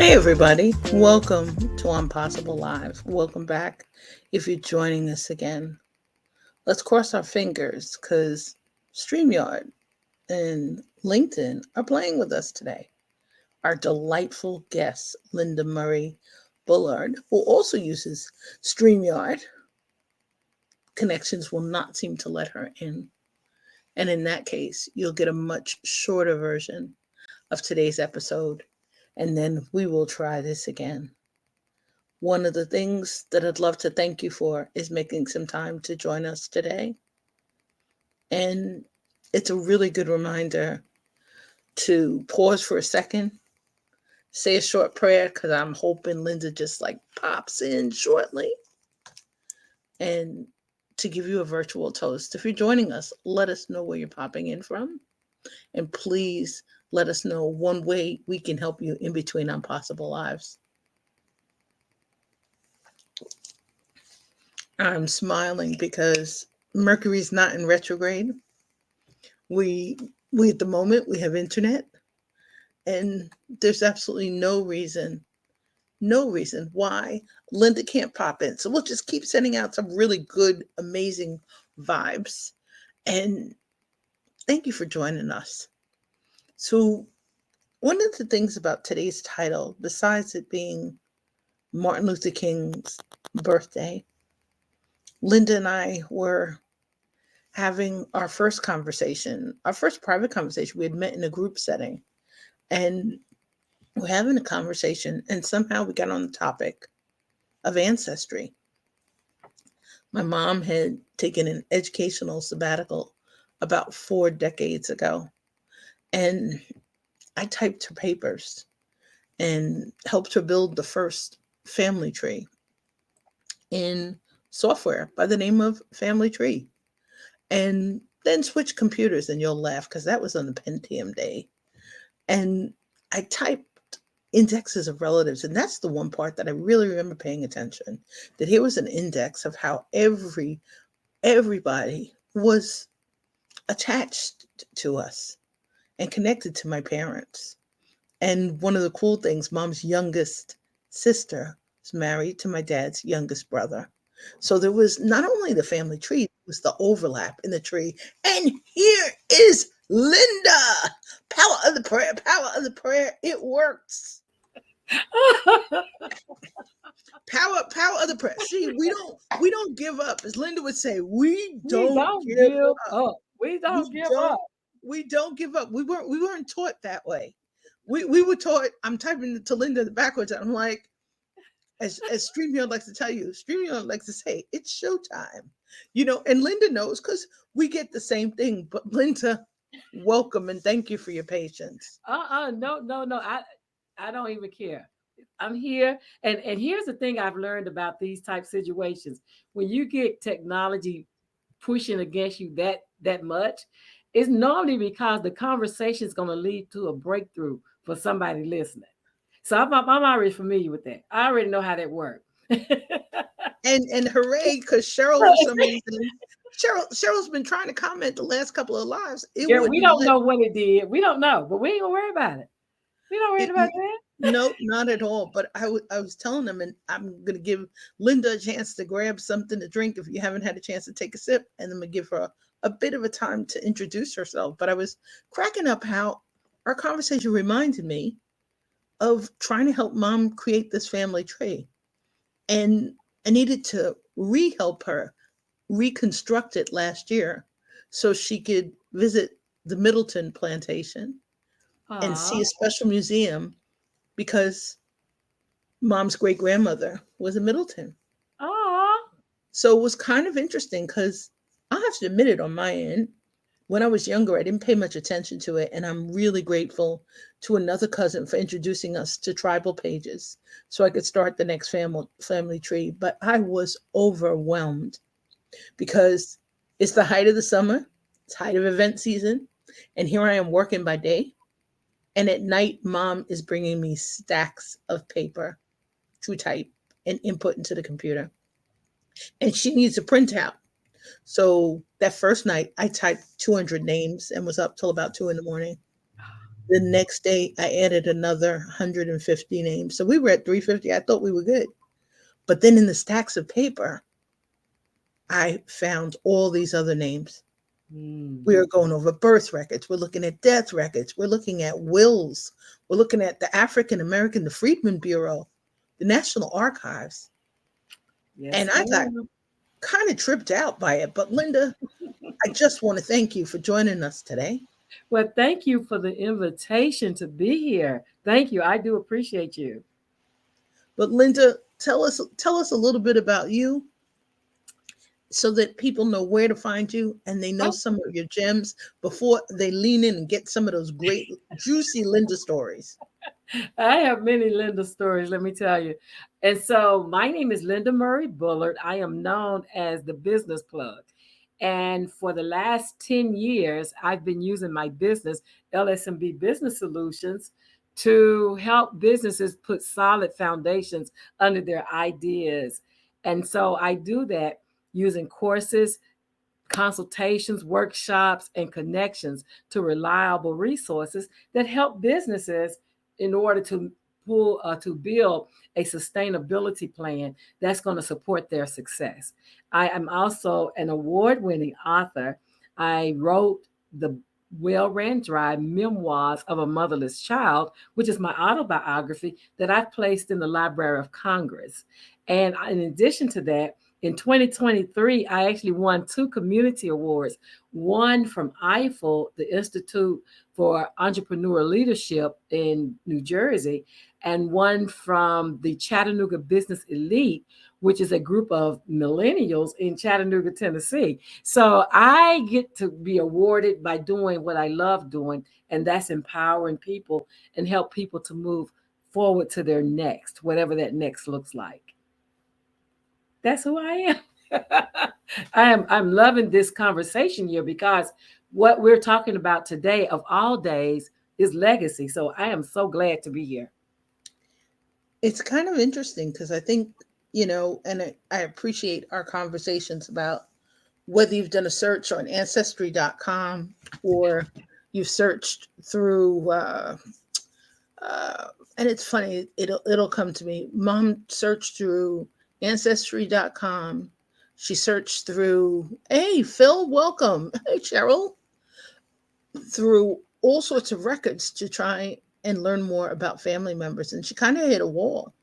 Hey, everybody. Welcome to Impossible Live. Welcome back if you're joining us again. Let's cross our fingers because StreamYard and LinkedIn are playing with us today. Our delightful guest, Linda Murray Bullard, who also uses StreamYard, connections will not seem to let her in. And in that case, you'll get a much shorter version of today's episode, and then we will try this again. One of the things that I'd love to thank you for is making some time to join us today. And it's a really good reminder to pause for a second, say a short prayer, because I'm hoping Linda just like pops in shortly, and to give you a virtual toast. If you're joining us, let us know where you're popping in from. And please let us know one way we can help you in between impossible lives. I'm smiling because Mercury's not in retrograde. We we at the moment we have internet, and there's absolutely no reason why Linda can't pop in. So we'll just keep sending out some really good, amazing vibes. And thank you for joining us. So one of the things about today's title, besides it being Martin Luther King's birthday, Linda and I were having our first conversation, our first private conversation. We had met in a group setting, and we're having a conversation, and somehow we got on the topic of ancestry. My mom had taken an educational sabbatical about 4 decades ago, and I typed her papers and helped her build the first family tree in software by the name of Family Tree, and then switched computers. And you'll laugh because that was on the Pentium day. And I typed indexes of relatives, and that's the one part that I really remember paying attention, that here was an index of how everybody was attached to us and connected to my parents. And one of the cool things, mom's youngest sister was married to my dad's youngest brother. So there was not only the family tree, it was the overlap in the tree. And here is Linda. Power of the prayer, power of the prayer. It works. Power of the prayer. See, we don't give up. As Linda would say, we We don't don't give give up. up. We We don't give don't up. we don't give up. We weren't taught that way. We were taught, I'm typing to Linda backwards. I'm like, as StreamYard likes to tell you, StreamYard likes to say, it's showtime. And Linda knows because we get the same thing. But Linda, welcome and thank you for your patience. No, no, no. I don't even care. I'm here. And here's the thing I've learned about these type situations. When you get technology pushing against you that much, it's normally because the conversation is going to lead to a breakthrough for somebody listening. So I'm already familiar with that. I already know how that works. And hooray, because Cheryl, for some reason, Cheryl's been trying to comment the last couple of lives. It Yeah, we wouldn't don't let know what it did. We don't know, but we ain't gonna worry about it. We don't worry it. about that. No, not at all. But I was telling them, and I'm gonna give Linda a chance to grab something to drink if you haven't had a chance to take a sip, and I'm gonna give her a bit of a time to introduce herself. But I was cracking up how our conversation reminded me of trying to help mom create this family tree. And I needed to re-help her reconstruct it last year so she could visit the Middleton plantation and see Aw, a special museum because mom's great grandmother was in Middleton. aw. So it was kind of interesting because I have to admit it on my end. When I was younger, I didn't pay much attention to it. And I'm really grateful to another cousin for introducing us to tribal pages so I could start the next family tree. But I was overwhelmed because it's the height of the summer, it's height of event season. And here I am working by day. And at night, mom is bringing me stacks of paper to type and input into the computer. And she needs a printout. So that first night, I typed 200 names and was up till about 2 in the morning. The next day, I added another 150 names. So we were at 350. I thought we were good. But then in the stacks of paper, I found all these other names. Mm. We are going over birth records. We're looking at death records. We're looking at wills. We're looking at the African American, the Freedmen Bureau, the National Archives. Yes, And I got ma'am. kind of tripped out by it. But Linda, I just want to thank you for joining us today. Well, thank you for the invitation to be here. Thank you. I do appreciate you. But Linda, tell us a little bit about you so that people know where to find you and they know Oh, some of your gems before they lean in and get some of those great juicy Linda stories. I have many Linda stories, let me tell you. And so my name is Linda Murray Bullard. I am known as the business plug. And for the last 10 years, I've been using my business, LSMB Business Solutions, to help businesses put solid foundations under their ideas. And so I do that using courses, consultations, workshops, and connections to reliable resources that help businesses in order to build a sustainability plan that's going to support their success. I am also an award-winning author. I wrote the Well Ran Dry Memoirs of a Motherless Child, which is my autobiography that I've placed in the Library of Congress. And in addition to that, in 2023, I actually won two community awards, one from EIFEL, the Institute for Entrepreneur Leadership in New Jersey, and one from the Chattanooga Business Elite, which is a group of millennials in Chattanooga, Tennessee. So I get to be awarded by doing what I love doing, and that's empowering people and help people to move forward to their next, whatever that next looks like. That's who I am. I'm loving this conversation here because what we're talking about today of all days is legacy. So I am so glad to be here. It's kind of interesting because I think, and I appreciate our conversations about whether you've done a search on ancestry.com or you've searched through and it's funny, it'll come to me. Mom searched through ancestry.com. She searched through, hey, Phil, welcome. Hey, Cheryl, through all sorts of records to try and learn more about family members. And she kind of hit a wall.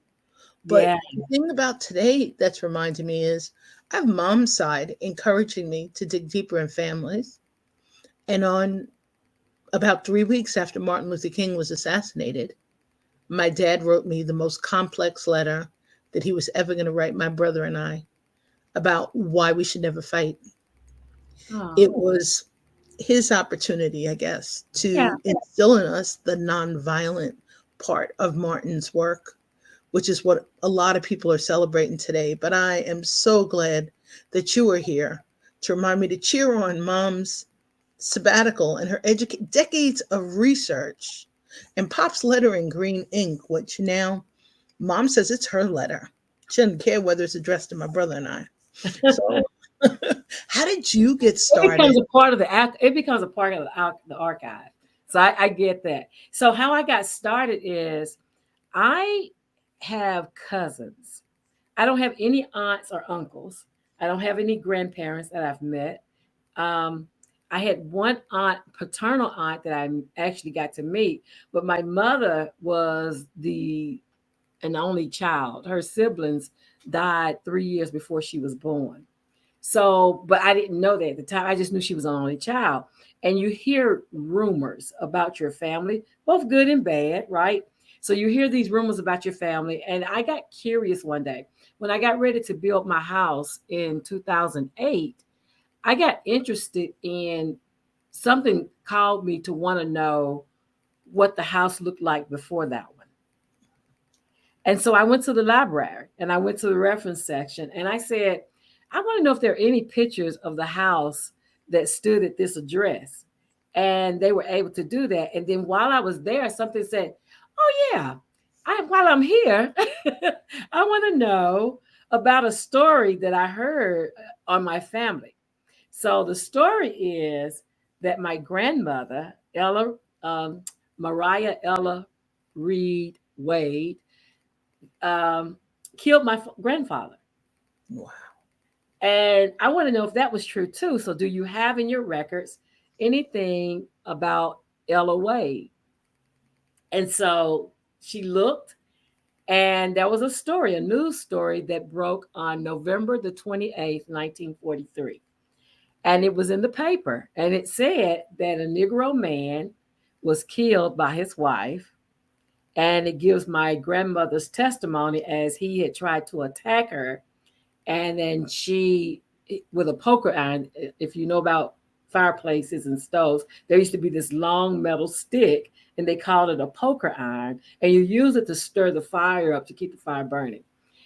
But Yeah. the thing about today that's reminding me is I have mom's side encouraging me to dig deeper in families. And on about 3 weeks after Martin Luther King was assassinated, my dad wrote me the most complex letter that he was ever going to write my brother and I about why we should never fight. Oh, It was his opportunity, I guess, yeah. to instill in us the nonviolent part of Martin's work, which is what a lot of people are celebrating today. But I am so glad that you are here to remind me to cheer on mom's sabbatical and her decades of research and Pop's letter in green ink, which now mom says it's her letter. She doesn't care whether it's addressed to my brother and I. So, how did you get It becomes started? a part of it becomes a part of the archive. So I get that. So how I got started is I have cousins. I don't have any aunts or uncles. I don't have any grandparents that I've met. Um, I had one aunt, paternal aunt, that I actually got to meet, but my mother was the an only child. Her siblings died 3 years before she was born. So, but I didn't know that at the time. I just knew she was an only child. And you hear rumors about your family, both good and bad, right? So you hear these rumors about your family. And I got curious one day when I got ready to build my house in 2008. I got interested in something called me to want to know what the house looked like before that one. And so I went to the library and I went to the reference section and I said, I want to know if there are any pictures of the house that stood at this address. And they were able to do that. And then while I was there, something said, oh, yeah, while I'm here, I want to know about a story that I heard on my family. So the story is that my grandmother, Ella Mariah Ella Reed Wade, um, killed my grandfather. Wow. And I want to know if that was true too. So, do you have in your records anything about Ella Wade? And so she looked, and there was a story, a news story that broke on November the 28th, 1943. And it was in the paper. And it said that a Negro man was killed by his wife. And it gives my grandmother's testimony as he had tried to attack her, and then she, with a poker iron, if you know about fireplaces and stoves, there used to be this long metal stick, and they called it a poker iron, and you use it to stir the fire up to keep the fire burning.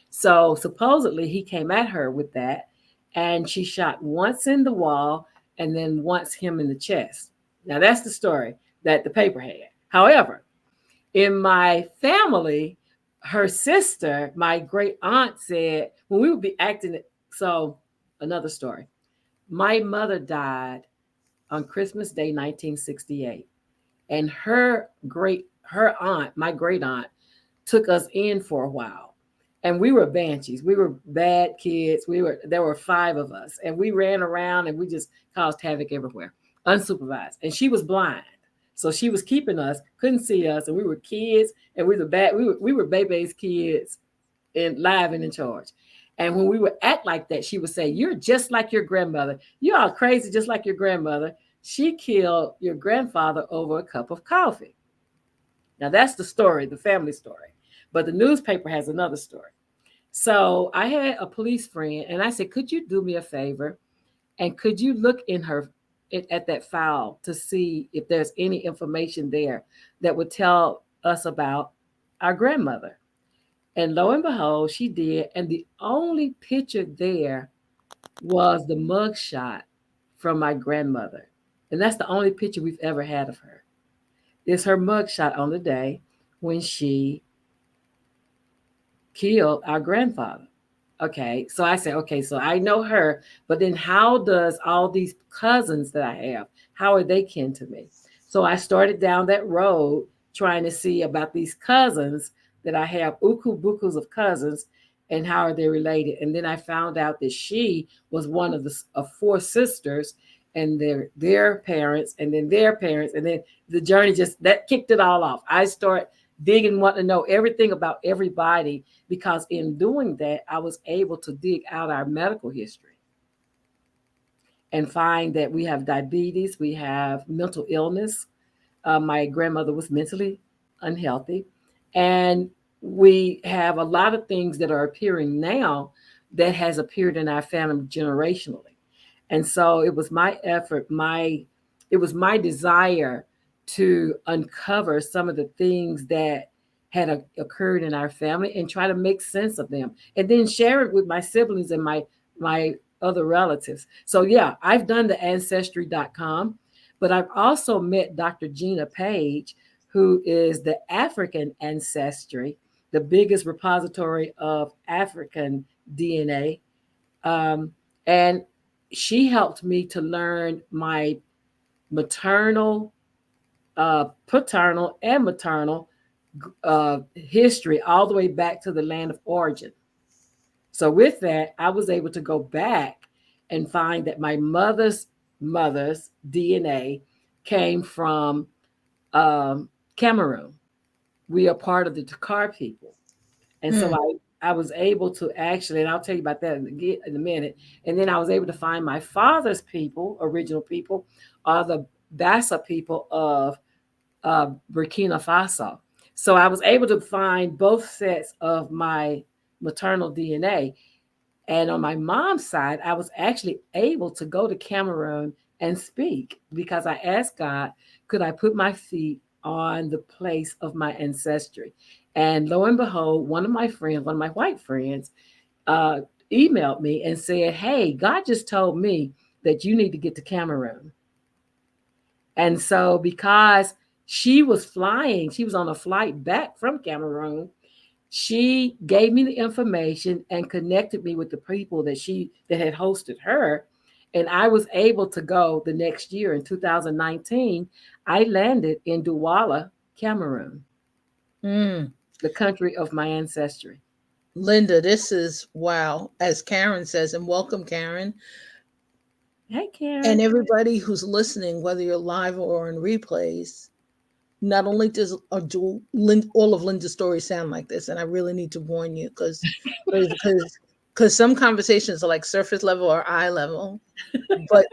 So supposedly he came at her with that, and she shot once in the wall and then once him in the chest. Now that's the story that the paper had. However, in my family, her sister, my great aunt, said when we would be acting it. So, another story. My mother died on Christmas Day, 1968, and her aunt, my great aunt, took us in for a while, and we were banshees. We were bad kids. There were five of us, and we ran around and we just caused havoc everywhere, unsupervised. And she was blind. So she was keeping us, couldn't see us, and we were kids, and we were baby's kids and live and in charge. And when we would act like that, she would say, "You're just like your grandmother. You're all crazy, just like your grandmother. She killed your grandfather over a cup of coffee." Now that's the story, the family story. But the newspaper has another story. So I had a police friend, and I said, "Could you do me a favor? And could you look in at that file to see if there's any information there that would tell us about our grandmother?" And lo and behold, she did. And the only picture there was the mugshot from my grandmother. And that's the only picture we've ever had of her. It's her mugshot on the day when she killed our grandfather. Okay, so I said, okay, so I know her, but then how does all these cousins that I have, how are they kin to me? So I started down that road trying to see about these cousins that I have, uku bukus of cousins, and how are they related. And then I found out that she was one of four sisters, and their parents, and then their parents, and then the journey just that kicked it all off. I start digging, wanting to know everything about everybody, because in doing that, I was able to dig out our medical history and find that we have diabetes, we have mental illness. My grandmother was mentally unhealthy, and we have a lot of things that are appearing now that has appeared in our family generationally. And so it was my effort, it was my desire to uncover some of the things that had occurred in our family and try to make sense of them, and then share it with my siblings and my other relatives. So yeah, I've done the ancestry.com, but I've also met Dr. Gina Page, who is the African Ancestry, the biggest repository of African DNA. And she helped me to learn my maternal, paternal, and maternal history all the way back to the land of origin. So with that, I was able to go back and find that my mother's DNA came from Cameroon. We are part of the Dakar people. And so Mm. I was able to actually, and I'll tell you about that in a minute. And then I was able to find my father's people, original people, are the Bassa people of Burkina Faso. So I was able to find both sets of my maternal DNA. And on my mom's side, I was actually able to go to Cameroon and speak, because I asked God, could I put my feet on the place of my ancestry? And lo and behold, one of my friends, one of my white friends, uh, emailed me and said, "Hey, God just told me that you need to get to Cameroon." And so, because she was on a flight back from Cameroon, she gave me the information and connected me with the people that had hosted her. And I was able to go the next year in 2019. I landed in Douala, Cameroon, Mm. the country of my ancestry. Linda, this is wow, as Karen says, and welcome, Karen. Hey, Karen. And everybody who's listening, whether you're live or in replays, not only does all of Linda's stories sound like this, and I really need to warn you because some conversations are like surface level or eye level, but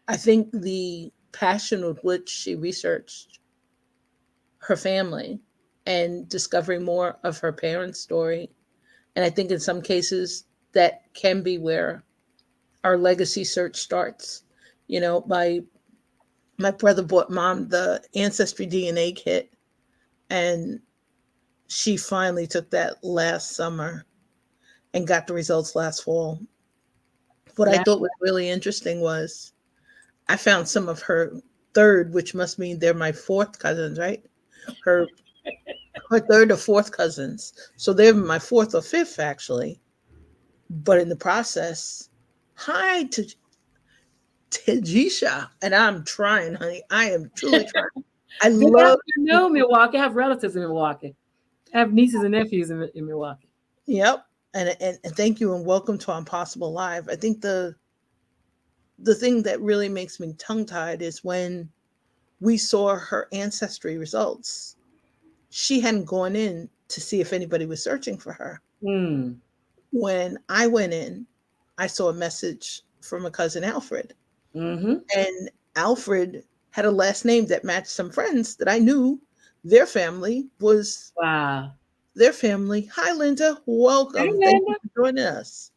I think the passion with which she researched her family and discovering more of her parents' story, and I think in some cases that can be where our legacy search starts. You know, my brother bought mom the ancestry DNA kit, and she finally took that last summer and got the results last fall. What I Yeah. thought was really interesting was I found some of her third, which must mean they're my fourth cousins, right? Her her third or fourth cousins. So they're my fourth or fifth actually. But in the process, hi to Tajisha. And I'm trying, honey. I am truly trying. I Good love afternoon, Milwaukee. I have relatives in Milwaukee. I have nieces and nephews in Milwaukee. yep. And thank you and welcome to Impossible Live. I think the thing that really makes me tongue tied is when we saw her ancestry results. She hadn't gone in to see if anybody was searching for her. Mm. When I went in, I saw a message from a cousin Alfred. Mm-hmm. And Alfred had a last name that matched some friends that I knew. Their family was Wow. their family. Hi, Linda. Hey, Welcome. Thank you Linda. for joining us.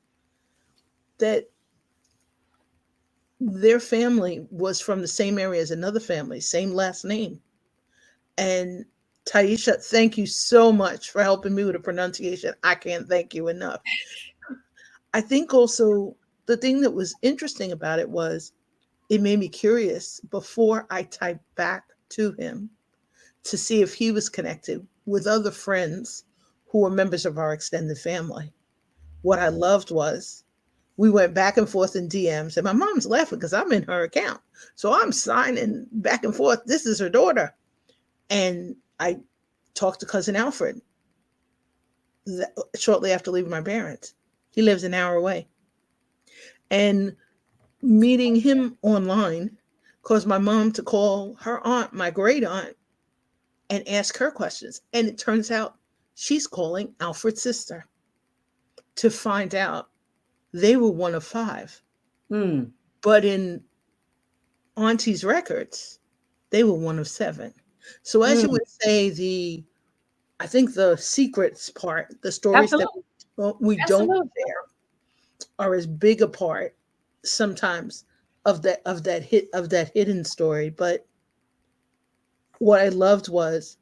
That their family was from the same area as another family, same last name. And Taisha, thank you so much for helping me with the pronunciation. I can't thank you enough. I think also the thing that was interesting about it was it made me curious before I typed back to him to see if he was connected with other friends who were members of our extended family. What I loved was we went back and forth in DMs, and my mom's laughing because I'm in her account. So I'm signing back and forth. This is her daughter. And I talked to cousin Alfred shortly after leaving my parents. He lives an hour away. And meeting him online caused my mom to call her aunt, my great aunt, and ask her questions. And it turns out she's calling Alfred's sister to find out they were one of five. Mm. But in Auntie's records, they were one of seven. So as you Mm. would say, I think the secrets part, the stories that Absolutely. we don't Absolutely. share, are as big a part sometimes of that hidden story. But what I loved was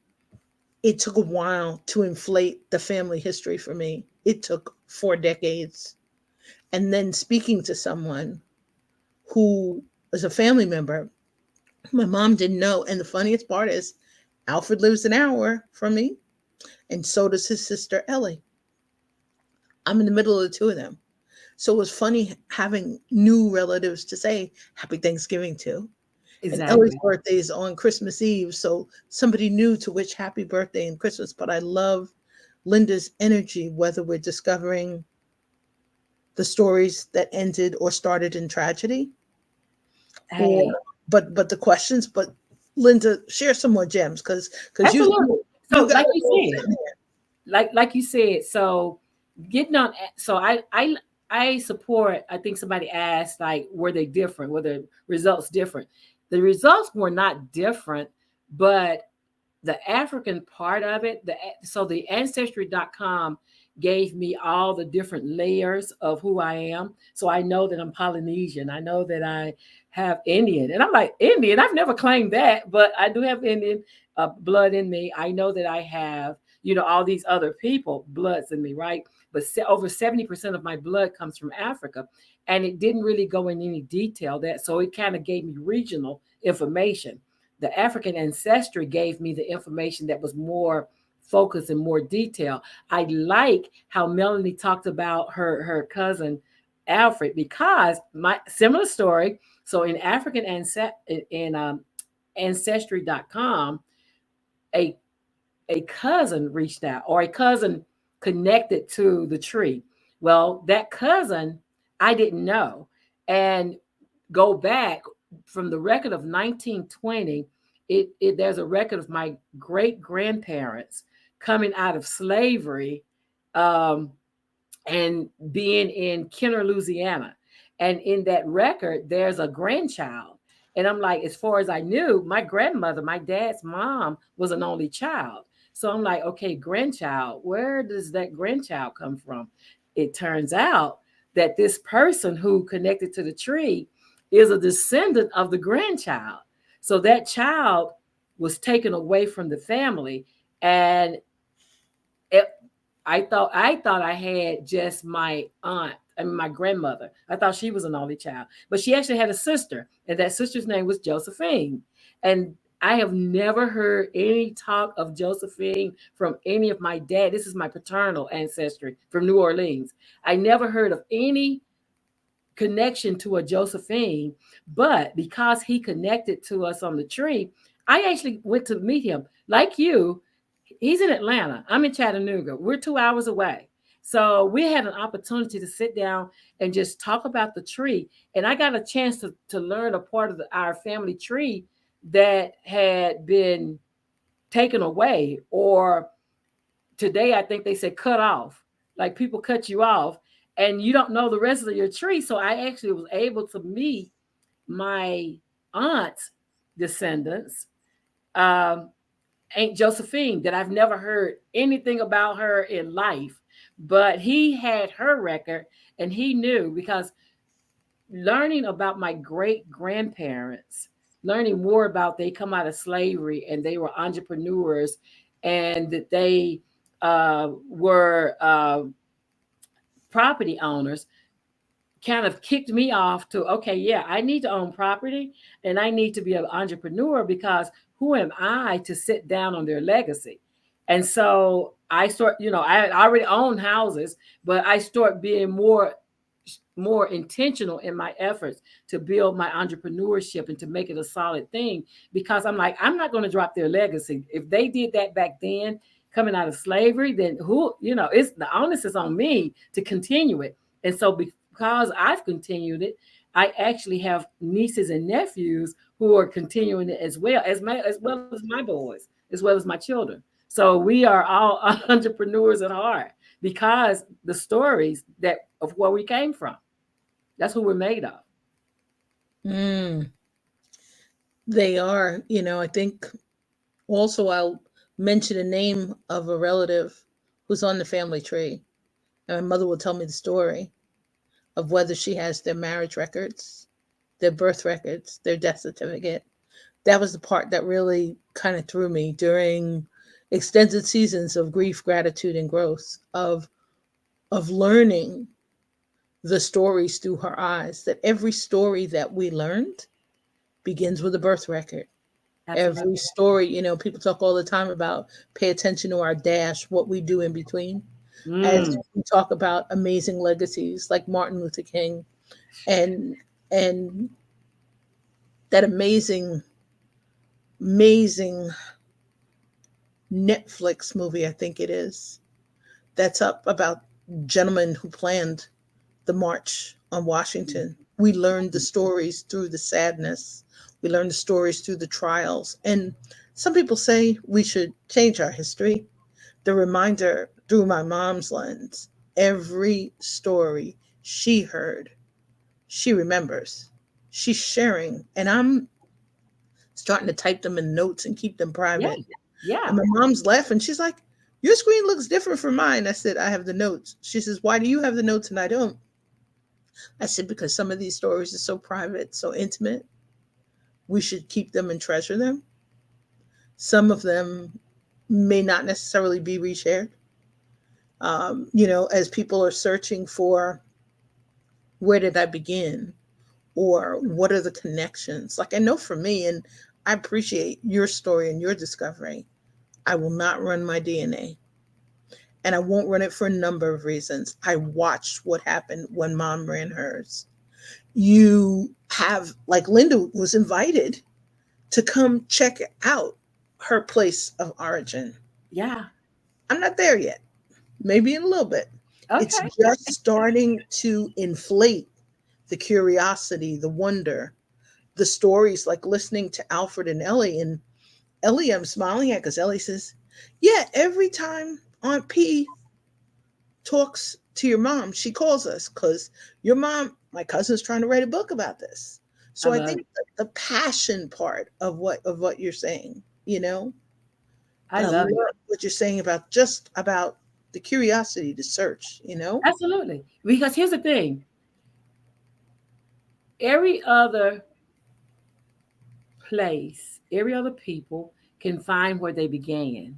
it took a while to inflate the family history for me. It took 4 decades. And then speaking to someone who was a family member, my mom didn't know. And the funniest part is Alfred lives an hour from me, and so does his sister Ellie. I'm in the middle of the two of them. So it was funny having new relatives to say happy Thanksgiving to. And Ellie's Exactly. birthday is on Christmas Eve. So somebody new to wish happy birthday and Christmas. But I love Linda's energy, whether we're discovering the stories that ended or started in tragedy, or Hey, but the questions. But Linda, share some more gems because absolutely. you So, got like it you all said, sitting there. like you said, so getting on. So I support. I think somebody asked, like, were they different? Were the results different? The results were not different, but the African part of it, so the ancestry.com gave me all the different layers of who I am. So I know that I'm Polynesian. I know that I have Indian. And I'm like, Indian? I've never claimed that, but I do have Indian blood in me. I know that I have, all these other people, bloods in me, right? But over 70% of my blood comes from Africa. And it didn't really go in any detail that, so it kind of gave me regional information. The African ancestry gave me the information that was more focused and more detailed. I like how Melanie talked about her cousin Alfred, because my similar story. So in African ancestry.com, a a cousin reached out, or a cousin connected to the tree. Well, that cousin I didn't know. And go back from the record of 1920, there's a record of my great grandparents coming out of slavery, um, and being in Kenner, Louisiana. And in that record, there's a grandchild. And I'm like, as far as I knew, my grandmother, my dad's mom, was an only child. So I'm like, okay, grandchild, where does that grandchild come from? It turns out that this person who connected to the tree is a descendant of the grandchild. So that child was taken away from the family. And it, I thought I had just my aunt, I mean my grandmother. I thought she was an only child, but she actually had a sister, and that sister's name was Josephine. And I have never heard any talk of Josephine from any of my dad. This is my paternal ancestry from New Orleans. I never heard of any connection to a Josephine, but because he connected to us on the tree, I actually went to meet him. Like you, he's in Atlanta. I'm in Chattanooga. We're 2 hours away. So we had an opportunity to sit down and just talk about the tree. And I got a chance to learn a part of our family tree that had been taken away, or today I think they said cut off. Like people cut you off and you don't know the rest of your tree. So I actually was able to meet my aunt's descendants, um, Aunt Josephine, that I've never heard anything about her in life. But he had her record, and he knew, because learning about my great grandparents, learning more about, they come out of slavery and they were entrepreneurs, and that they were property owners, kind of kicked me off to, okay, yeah, I need to own property and I need to be an entrepreneur, because who am I to sit down on their legacy? And so I start, I already own houses, but I start being more intentional in my efforts to build my entrepreneurship and to make it a solid thing, because I'm like, I'm not going to drop their legacy. If they did that back then, coming out of slavery, then who, it's the onus is on me to continue it. And so because I've continued it, I actually have nieces and nephews who are continuing it as well as my boys, as well as my children. So we are all entrepreneurs at heart, because the stories that of where we came from. That's who we're made of. Mm, they are. I think also I'll mention a name of a relative who's on the family tree. And my mother will tell me the story of whether she has their marriage records, their birth records, their death certificate. That was the part that really kind of threw me during extended seasons of grief, gratitude, and growth, of learning the stories through her eyes. That every story that we learned begins with a birth record. Every Absolutely. story, people talk all the time about pay attention to our dash, what we do in between. As Mm. we talk about amazing legacies like Martin Luther King, and and that amazing Netflix movie, I think it is, that's up about gentlemen who planned the march on Washington. We learned the stories through the sadness. We learned the stories through the trials. And some people say we should change our history. The reminder through my mom's lens, every story she heard, she remembers. She's sharing. And I'm starting to type them in notes and keep them Yeah. private. And Yeah. my mom's laughing. She's like, your screen looks different from mine. I said, I have the notes. She says, why do you have the notes and I don't? I said, because some of these stories are so private, so intimate, we should keep them and treasure them. Some of them may not necessarily be reshared. As people are searching for where did I begin, or what are the connections? Like I know for me, and I appreciate your story and your discovery, I will not run my DNA. And I won't run it for a number of reasons. I watched what happened when mom ran hers. You have, like Linda was invited to come check out her place of origin. Yeah. I'm not there yet. Maybe in a little bit. It's Okay. just starting to inflate the curiosity, the wonder, the stories, like listening to Alfred and Ellie. And Ellie, I'm smiling at because Ellie says, yeah, every time Aunt P talks to your mom, she calls us because your mom, my cousin's trying to write a book about this. I So I love think it. the passion part of what you're saying, you know, I and I love love it. what you're saying about just about the curiosity to search, you know. Absolutely. Because here's the thing, every other place, every other people can find where they began.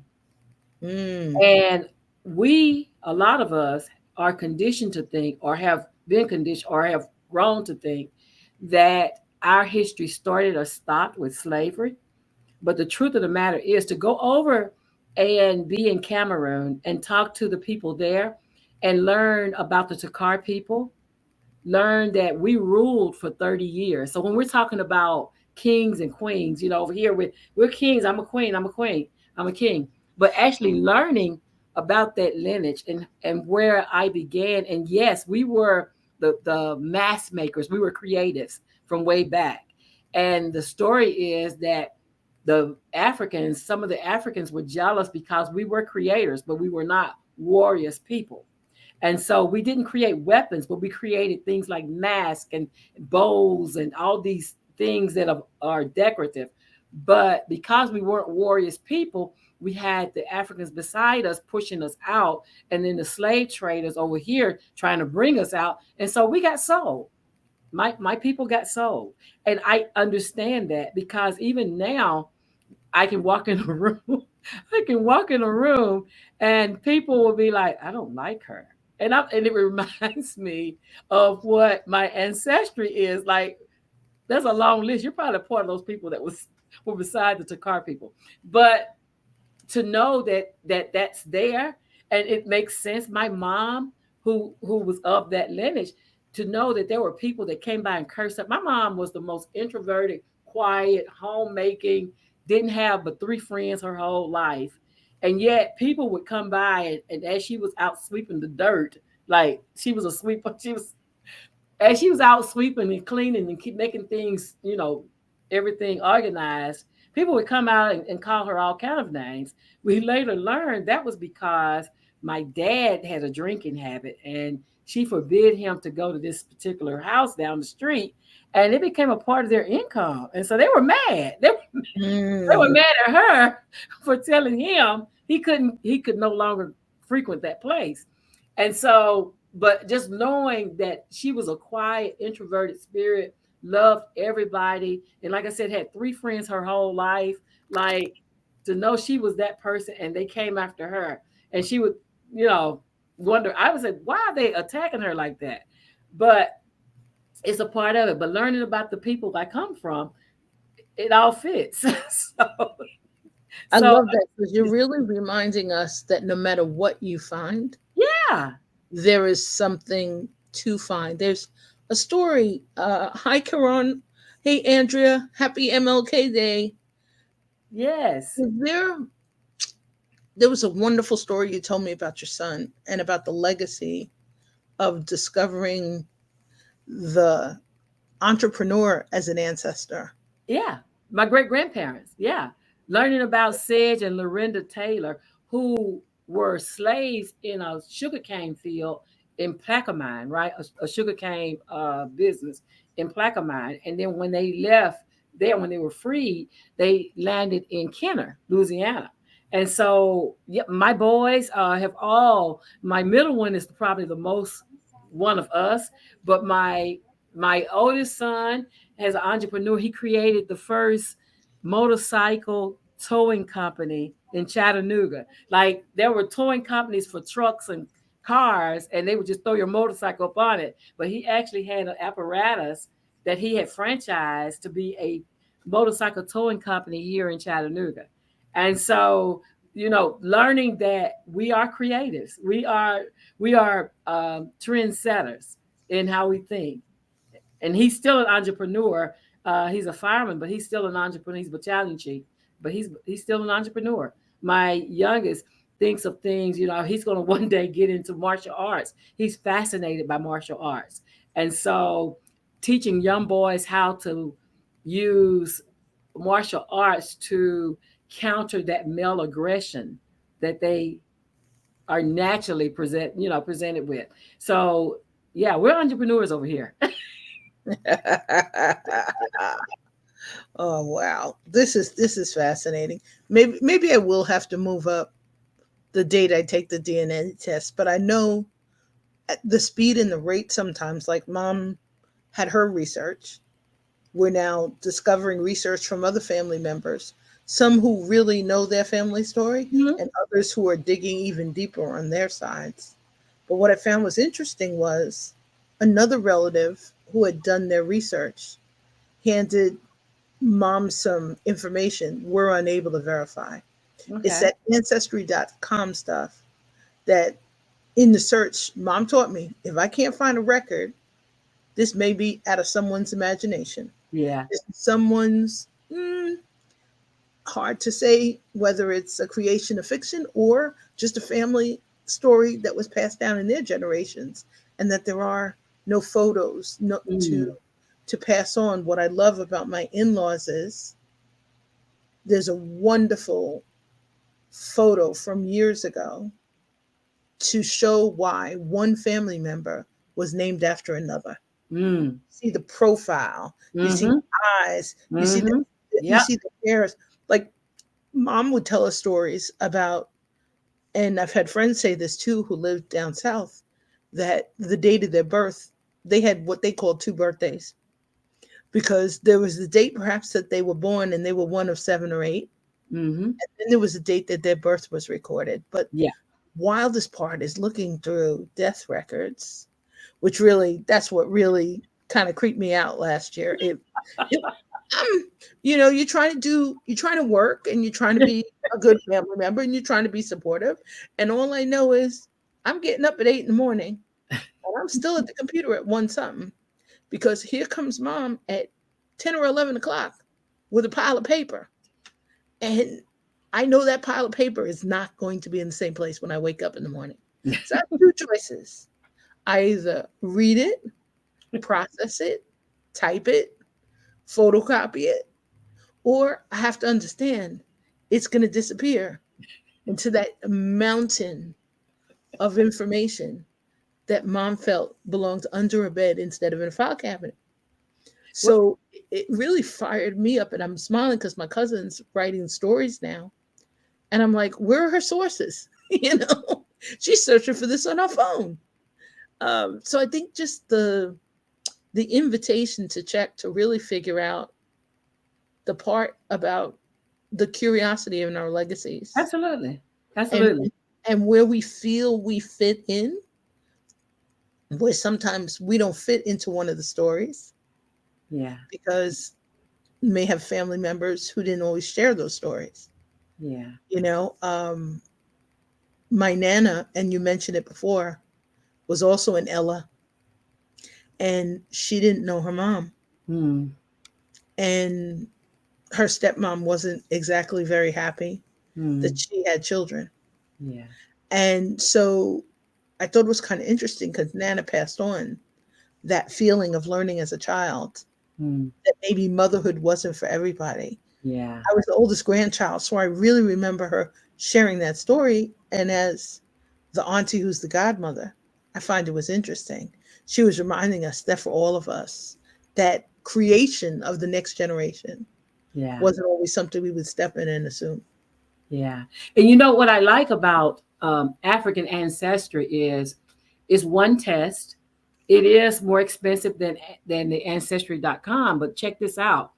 Mm, And we, a lot of us, are conditioned to think, or have been conditioned, or have grown to think that our history started or stopped with slavery. But the truth of the matter is to go over and be in Cameroon and talk to the people there and learn about the Takar people, learned that we ruled for 30 years. So when we're talking about kings and queens, over here we're kings, I'm a queen, I'm a queen, I'm a king. But actually learning about that lineage and where I began. And yes, we were the mass makers, we were creatives from way back. And the story is that some of the Africans were jealous because we were creators, but we were not warriors people. And so we didn't create weapons, but we created things like masks and bows and all these things that are decorative. But because we weren't warriors people, we had the Africans beside us pushing us out, and then the slave traders over here trying to bring us out. And so we got sold. My people got sold. And I understand that because even now I can walk in a room, I can walk in a room and people will be like, I don't like her. And it reminds me of what my ancestry is. Like, there's a long list. You're probably part of those people that were beside the Takar people. But to know that's there, and it makes sense. My mom, who was of that lineage, to know that there were people that came by and cursed up. My mom was the most introverted, quiet, homemaking, didn't have but three friends her whole life. And yet people would come by, and as she was out sweeping the dirt, like she was a sweeper, as she was out sweeping and cleaning and keep making things, everything organized, people would come out and call her all kind of names. We later learned that was because my dad had a drinking habit, and she forbid him to go to this particular house down the street, and it became a part of their income. And so they were mad. They were mm. mad at her for telling him he could no longer frequent that place. And so, but just knowing that she was a quiet, introverted spirit, loved everybody, and like I said, had three friends her whole life, like to know she was that person and they came after her. And she would, you know, wonder, I would say, why are they attacking her like that? But it's a part of it. But learning about the people I come from, it all fits. so I so love that because you're really reminding us that no matter what you find, yeah. there is something to find. There's a story. Hi, Karan. Hey, Andrea. Happy MLK Day. Yes. There, there was a wonderful story you told me about your son and about the legacy of discovering the entrepreneur as an ancestor. Yeah, my great grandparents. Yeah, learning about Sedge and Lorinda Taylor, who were slaves in a sugarcane field in Plaquemine, right? A sugarcane business in Plaquemine, and then when they left there, when they were freed, they landed in Kenner, Louisiana. And so, yeah, my boys have all. My middle one is probably the most one of us, but my oldest son as an entrepreneur, he created the first motorcycle towing company in Chattanooga. Like there were towing companies for trucks and cars, and they would just throw your motorcycle up on it. But he actually had an apparatus that he had franchised to be a motorcycle towing company here in Chattanooga. And so, learning that we are creatives, we are trendsetters in how we think, and he's still an entrepreneur. He's a fireman, but he's still an entrepreneur. He's a battalion chief but he's still an entrepreneur. My youngest thinks of things, he's going to one day get into martial arts. He's fascinated by martial arts. And so teaching young boys how to use martial arts to counter that male aggression that they are naturally presented with. So yeah, we're entrepreneurs over here. Oh wow, this is fascinating. Maybe I will have to move up the date I take the DNA test, but I know at the speed and the rate sometimes, like mom had her research. We're now discovering research from other family members, some who really know their family story, Mhm. and others who are digging even deeper on their sides. But what I found was interesting was another relative who had done their research handed mom some information we're unable to verify. It's Okay. that ancestry.com stuff that in the search, mom taught me if I can't find a record, this may be out of someone's imagination. Yeah. This is someone's, hard to say whether it's a creation of fiction or just a family story that was passed down in their generations, and that there are no photos no, to Mm. to pass on. What I love about my in-laws is there's a wonderful photo from years ago to show why one family member was named after another. Mm. See the profile, you see Mm-hmm. the eyes, Mm-hmm. you Yep. see the hairs. Like mom would tell us stories about, and I've had friends say this too who lived down south, that the date of their birth, they had what they called two birthdays because there was the date perhaps that they were born and they were one of seven or eight. Mm-hmm. Then there was a date that their birth was recorded. But Yeah. wildest part is looking through death records, which really, that's what really kind of creeped me out last year. It you're trying to work and you're trying to be a good family member and you're trying to be supportive. And all I know is I'm getting up at 8 in the morning and I'm still at the computer at one something because here comes mom at 10 or 11 o'clock with a pile of paper. And I know that pile of paper is not going to be in the same place when I wake up in the morning. So I have two choices. I either read it, process it, type it, photocopy it, or I have to understand it's going to disappear into that mountain of information that mom felt belonged under a bed instead of in a file cabinet. Well, So it really fired me up, and I'm smiling because my cousin's writing stories now. And I'm like, where are her sources? She's searching for this on her phone. So I think just the invitation to check to really figure out the part about the curiosity in our legacies absolutely. and Absolutely. and where we feel we fit in, where sometimes we don't fit into one of the stories Yeah. because we may have family members who didn't always share those stories. Yeah. You know, my nana, and you mentioned it before, was also an Ella, and she didn't know her mom, Mm. and her stepmom wasn't exactly very happy that Mm. she had children. Yeah. And so I thought it was kind of interesting because Nana passed on that feeling of learning as a child Mm. that maybe motherhood wasn't for everybody. Yeah. I was the oldest grandchild, so I really remember her sharing that story. And as the auntie who's the godmother, I find it was interesting. She was reminding us that for all of us, that creation of the next generation Yeah. wasn't always something we would step in and assume. Yeah. And you know what I like about African ancestry is one test. It is more expensive than the ancestry.com, but check this out.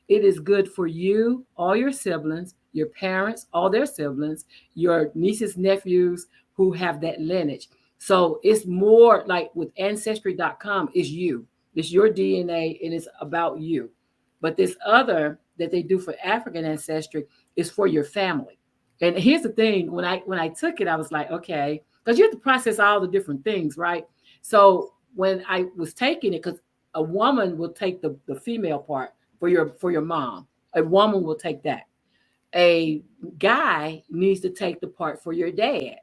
It is good for you, all your siblings, your parents, all their siblings, your nieces, nephews who have that lineage. So it's more like with ancestry.com is you. It's your DNA and it's about you. But this other that they do for African ancestry is for your family. And here's the thing, when I took it, I was like, okay, because you have to process all the different things, right? So when I was taking it, because a woman will take the female part for your mom. A woman will take that. a guy needs to take the part for your dad.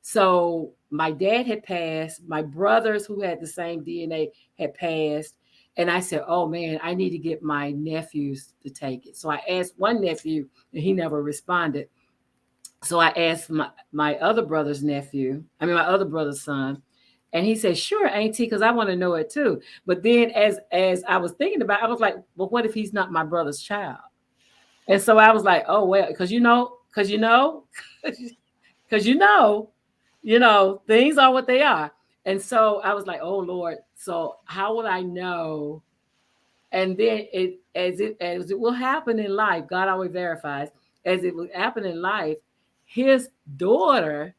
So my dad had passed, my brothers who had the same DNA had passed. And I said, oh man, I need to get my nephews to take it. So I asked one nephew and he never responded. So I asked my other brother's nephew, my other brother's son, and he said, sure, auntie, because I want to know it too. But then as I was thinking about it, I was like, well, what if he's not my brother's child? And so I was like, oh well, because things are what they are. And so I was like, oh Lord, so how would I know? And then as it will happen in life, God always verifies, as it will happen in life, his daughter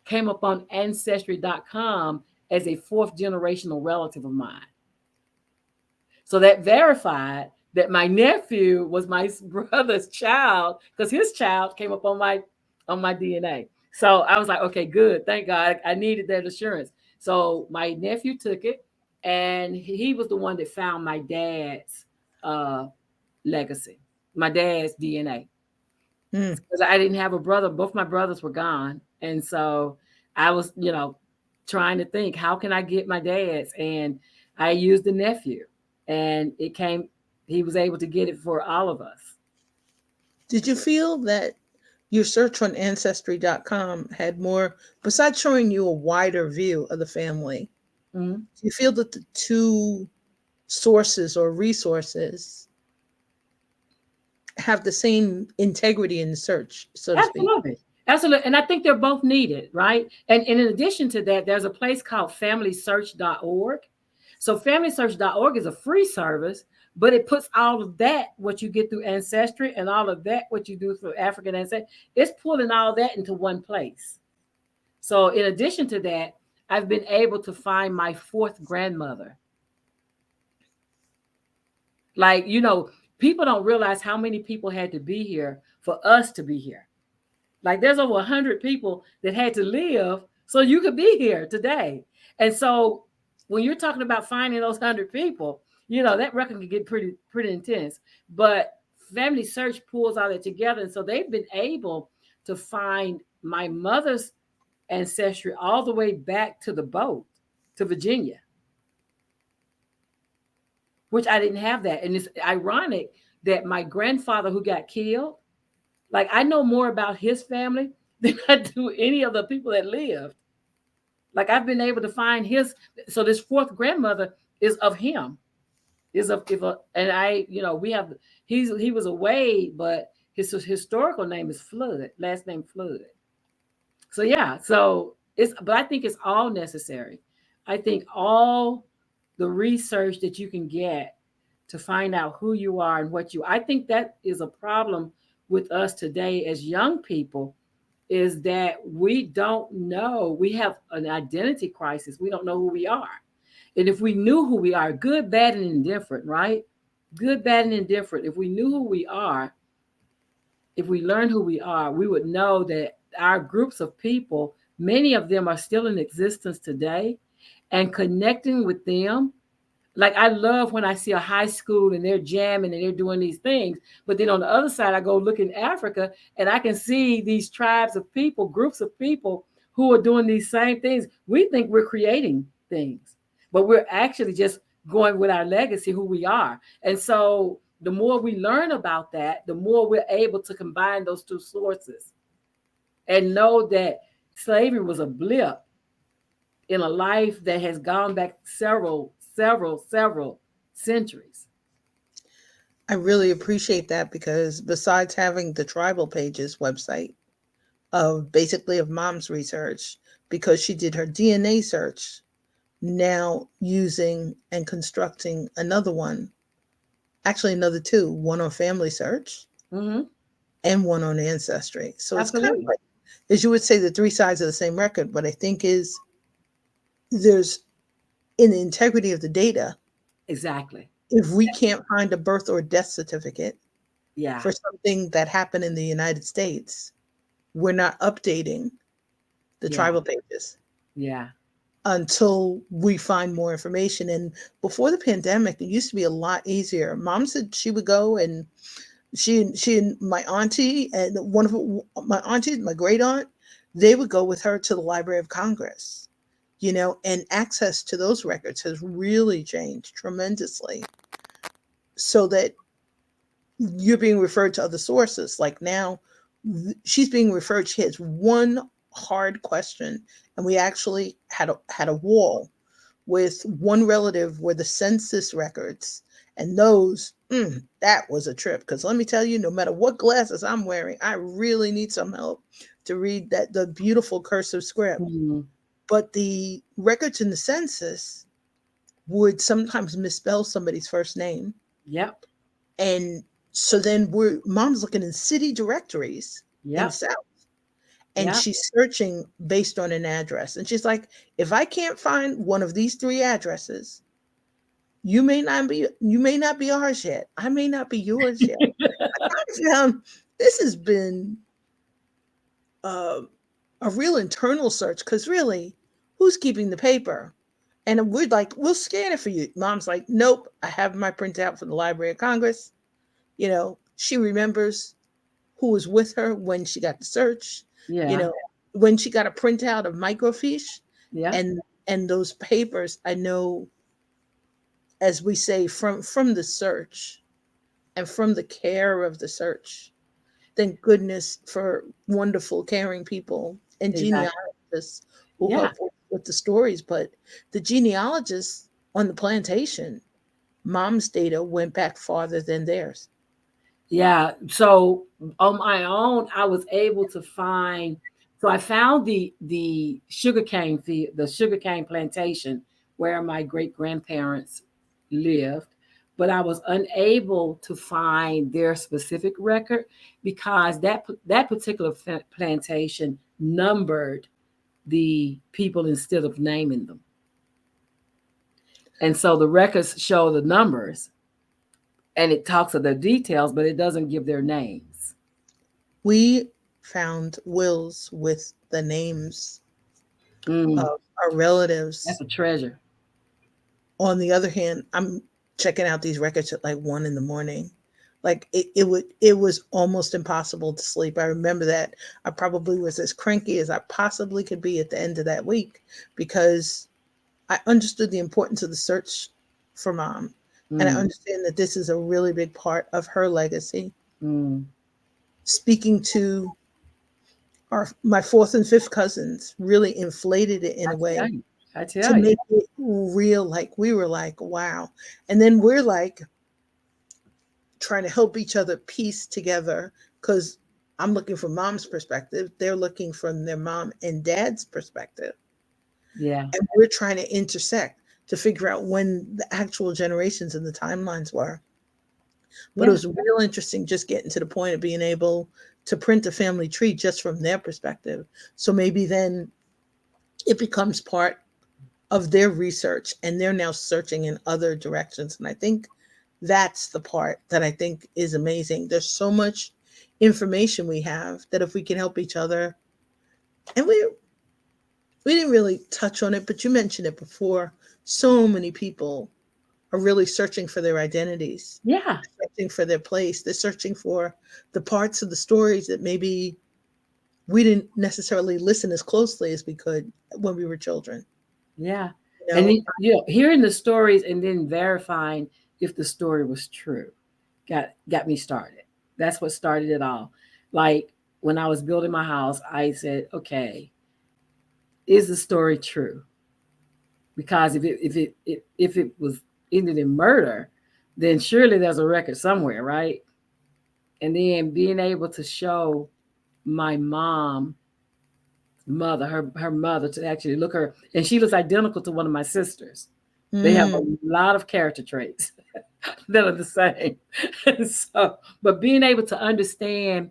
came up on ancestry.com as a fourth generational relative of mine. So that verified that my nephew was my brother's child because his child came up on my DNA. So I was like, okay, good. Thank God. I needed that assurance. So my nephew took it and he was the one that found my dad's uh, legacy, my dad's DNA. Mm. Because I didn't have a brother. Both my brothers were gone. And so I was, trying to think, how can I get my dad's? And I used the nephew and he was able to get it for all of us. Did you feel that your search on ancestry.com had more, besides showing you a wider view of the family, Mhm. do you feel that the two sources or resources have the same integrity in the search, so to speak? Absolutely. Absolutely. And I think they're both needed, right? And in addition to that, there's a place called familysearch.org. So familysearch.org is a free service, but it puts all of that, what you get through Ancestry and all of that, what you do through African Ancestry, it's pulling all that into one place. So in addition to that, I've been able to find my fourth grandmother. Like, people don't realize how many people had to be here for us to be here. Like there's over 100 people that had to live so you could be here today. And so when you're talking about finding those 100 people, that record can get pretty intense. But Family Search pulls all that together. And so they've been able to find my mother's ancestry all the way back to the boat to Virginia, which I didn't have that. And it's ironic that my grandfather who got killed, like I know more about his family than I do any of the people that lived. Like I've been able to find his. So this fourth grandmother is of him. Is of and I, we have. He was away, but his historical name is Flood. Last name Flood. So yeah. So but I think it's all necessary. I think all the research that you can get to find out who you are and what you. I think that is a problem with us today as young people is that we don't know. We have an identity crisis. We don't know who we are. And if we knew who we are, good, bad, and indifferent, right? Good, bad, and indifferent. If we knew who we are, if we learned who we are, we would know that our groups of people, many of them are still in existence today, and connecting with them. Like I love when I see a high school and they're jamming and they're doing these things. But then on the other side, I go look in Africa and I can see these tribes of people, groups of people who are doing these same things. We think we're creating things, but we're actually just going with our legacy, who we are. And so the more we learn about that, the more we're able to combine those two sources and know that slavery was a blip in a life that has gone back several centuries. I really appreciate that because besides having the tribal pages website of mom's research, because she did her DNA search, now using and constructing another one, actually another two, one on Family Search Mm-hmm. and one on Ancestry. So it's kind of Absolutely. like, as you would say, the three sides of the same record. What I think is there's in the integrity of the data, Exactly. if we can't find a birth or death certificate Yeah. for something that happened in the United States, we're not updating the Yeah. tribal pages Yeah. until we find more information. And before the pandemic, it used to be a lot easier. Mom said she would go and She and my auntie and one of my aunties, my great aunt, they would go with her to the Library of Congress, and access to those records has really changed tremendously, so that you're being referred to other sources. Like now, she's being referred. She has one hard question, and we actually had a wall with one relative where the census records, and those that was a trip, because let me tell you, no matter what glasses I'm wearing, I really need some help to read the beautiful cursive script. Mhm. But the records in the census would sometimes misspell somebody's first name. Yep. And so then mom's looking in city directories in Yep. South, and Yep. she's searching based on an address. And she's like, if I can't find one of these three addresses, you may not be ours yet. I may not be yours yet. I found this has been uh, a real internal search, because really, who's keeping the paper? And we're like, we'll scan it for you. Mom's like, nope, I have my printout from the Library of Congress. She remembers who was with her when she got the search, you Yeah. know, when she got a printout of microfiche, Yeah. and those papers, I know, as we say, from the search and from the care of the search. Thank goodness for wonderful, caring people and Exactly. genealogists who Yeah. help with the stories. But the genealogists on the plantation, mom's data went back farther than theirs. Yeah. So on my own, I was able to find. So I found the sugarcane field, the sugarcane plantation where my great grandparents lived, but I was unable to find their specific record because that particular plantation numbered the people instead of naming them, and so the records show the numbers and it talks of their details, but it doesn't give their names. We found wills with the names Mm, of our that's relatives. a treasure. On the other hand, I'm checking out these records at like 1 in the morning. Like it was almost impossible to sleep. I remember that I probably was as cranky as I possibly could be at the end of that week, because I understood the importance of the search for mom. And I Mm, understand that this is a really big part of her legacy. mm. Speaking to my fourth and fifth cousins really inflated it in I a way tell you. I to tell you. make it real. Like we were like, wow. And then we're like trying to help each other piece together, because I'm looking from mom's perspective. They're looking from their mom and dad's perspective. Yeah. And we're trying to intersect to figure out when the actual generations and the timelines were. But it Yeah. was real interesting just getting to the point of being able to print a family tree just from their perspective. So maybe then it becomes part of their research, and they're now searching in other directions. And I think that's the part that I think is amazing. There's so much information we have that if we can help each other, and we didn't really touch on it, but you mentioned it before. So many people are really searching for their identities, Yeah. searching for their place. They're searching for the parts of the stories that maybe we didn't necessarily listen as closely as we could when we were children. Yeah. You And know, hearing the stories and then verifying if the story was true got me started. That's what started it all. Like when I was building my house, I said, okay, is the story true? Because if it was ended in murder, then surely there's a record somewhere, right? And then being able to show my mother, her mother, to actually look her, and she looks identical to one of my sisters. They have a mm, lot of character traits that are the same. And so, but being able to understand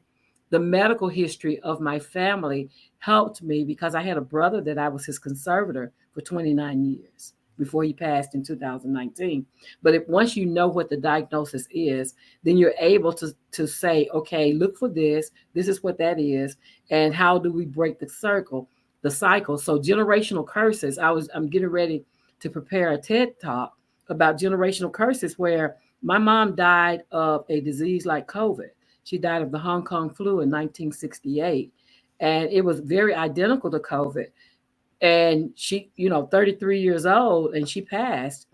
the medical history of my family helped me because I had a brother that I was his conservator for 29 years before he passed in 2019. But if once you know what the diagnosis is, then you're able to say, okay, look for this. This is what that is, and how do we break the cycle? So generational curses. I'm getting ready to prepare a TED talk about generational curses where My mom died of a disease like COVID. She died of the Hong Kong flu in 1968. And it was very identical to COVID. And she, 33 years old, and she passed.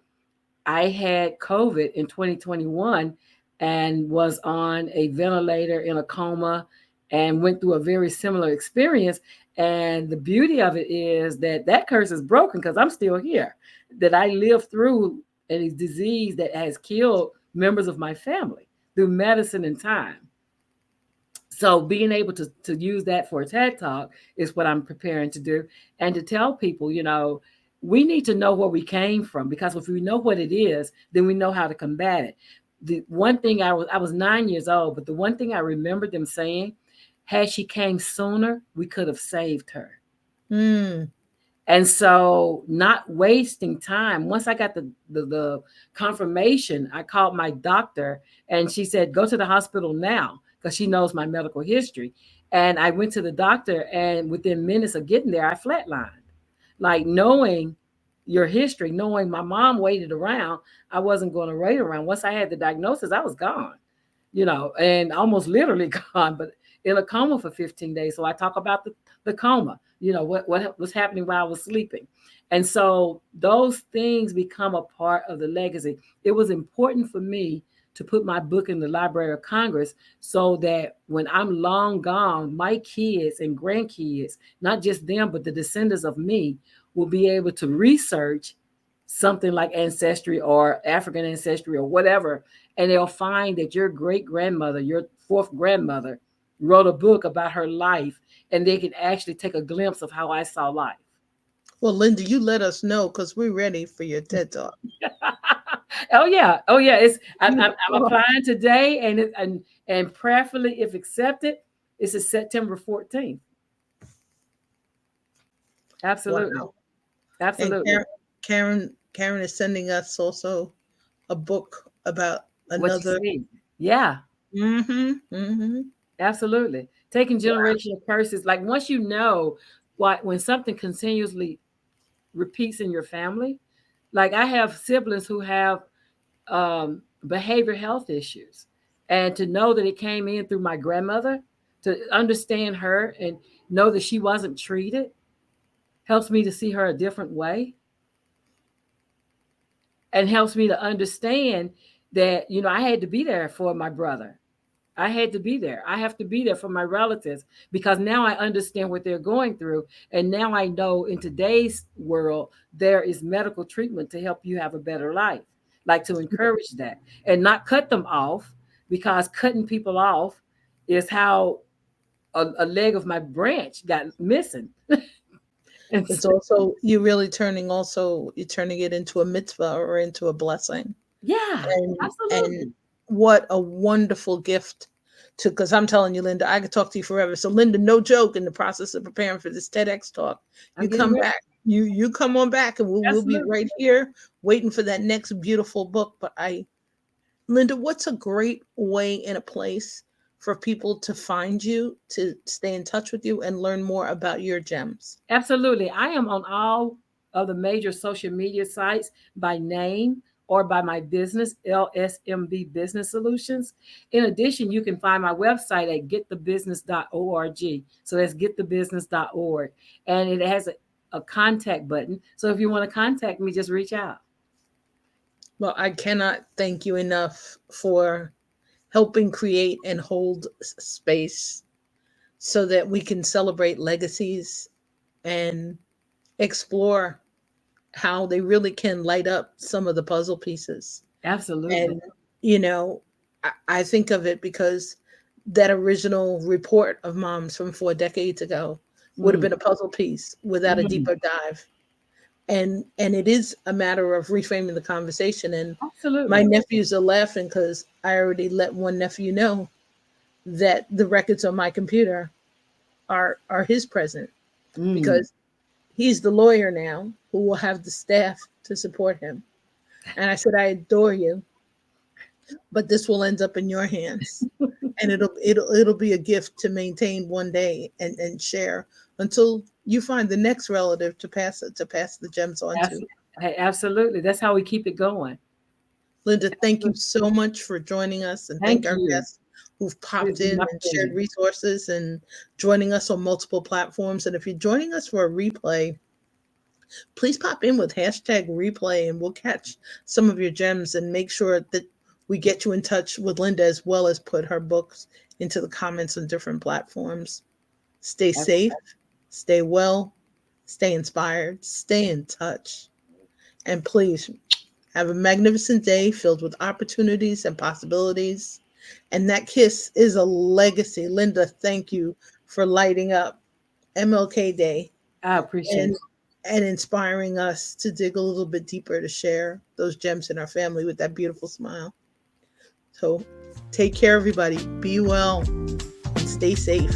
I had COVID in 2021 and was on a ventilator in a coma and went through a very similar experience. And the beauty of it is that that curse is broken because I'm still here, that I lived through a disease that has killed members of my family through medicine and time. So being able to use that for a TED talk is what I'm preparing to do, and to tell people, we need to know where we came from, because if we know what it is, then we know how to combat it. The one thing I was 9 years old, but the one thing I remember them saying, had she came sooner, we could have saved her. Mm. And so, not wasting time. Once I got the confirmation, I called my doctor, and she said, "Go to the hospital now," because she knows my medical history. And I went to the doctor, and within minutes of getting there, I flatlined. Like, knowing your history, knowing my mom waited around, I wasn't going to wait around. Once I had the diagnosis, I was gone, and almost literally gone, but in a coma for 15 days. So I talk about the coma, what was happening while I was sleeping. And so those things become a part of the legacy. It was important for me to put my book in the Library of Congress so that when I'm long gone, my kids and grandkids, not just them, but the descendants of me, will be able to research something like ancestry or African ancestry or whatever, and they'll find that your great grandmother, your fourth grandmother, wrote a book about her life, and they can actually take a glimpse of how I saw life. Well, Linda, you let us know because we're ready for your TED Talk. Oh yeah, oh yeah. I'm applying today, and prayerfully, if accepted, it's a September 14th. Absolutely, Wow. And absolutely. Karen is sending us also a book about What you another. see? Yeah, Mm-hmm. Mm-hmm. absolutely. Taking generational curses, like once you know what when something continuously repeats in your family, like I have siblings who have behavior health issues, and to know that it came in through my grandmother, to understand her and know that she wasn't treated, helps me to see her a different way, and helps me to understand that I had to be there for my brother. I had to be there. I have to be there for my relatives, because now I understand what they're going through. And now I know in today's world, there is medical treatment to help you have a better life, like to encourage that and not cut them off, because cutting people off is how a leg of my branch got missing. And It's also you're turning it into a mitzvah or into a blessing. yeah, And absolutely. what a wonderful gift to, because I'm telling you, Linda, I could talk to you forever. So Linda, no joke, in the process of preparing for this TEDx talk, I'm you getting come ready. back. You come on back, and we'll be Absolutely. right here waiting for that next beautiful book. But Linda, what's a great way and a place for people to find you, to stay in touch with you, and learn more about your gems? Absolutely. I am on all of the major social media sites by name or by my business, LSMB Business Solutions. In addition, you can find my website at getthebusiness.org. So that's getthebusiness.org. And it has a contact button. So if you want to contact me, just reach out. Well, I cannot thank you enough for helping create and hold space so that we can celebrate legacies and explore how they really can light up some of the puzzle pieces. Absolutely. And, you know, I think of it because that original report of mom's from 4 decades ago would have Mm, been a puzzle piece without a mm, deeper dive. And it is a matter of reframing the conversation. And my absolutely. nephews are laughing because I already let one nephew know that the records on my computer are his present, Mm. because he's the lawyer now who will have the staff to support him. And I said, I adore you, but this will end up in your hands. And it'll be a gift to maintain one day and share until you find the next relative to pass the gems on Abs- to. hey, absolutely. That's how we keep it going. Linda, thank you so much for joining us, and thank Thank our you. guests who've It's popped been in my and shared pleasure. resources and joining us on multiple platforms. And if you're joining us for a replay, please pop in with hashtag replay and we'll catch some of your gems and make sure that we get you in touch with Linda as well as put her books into the comments on different platforms. Stay safe, stay well, stay inspired, stay in touch, and please have a magnificent day filled with opportunities and possibilities. And that kiss is a legacy. Linda, thank you for lighting up MLK Day I appreciate and it. and inspiring us to dig a little bit deeper to share those gems in our family with that beautiful smile. So take care, everybody. Be well and stay safe.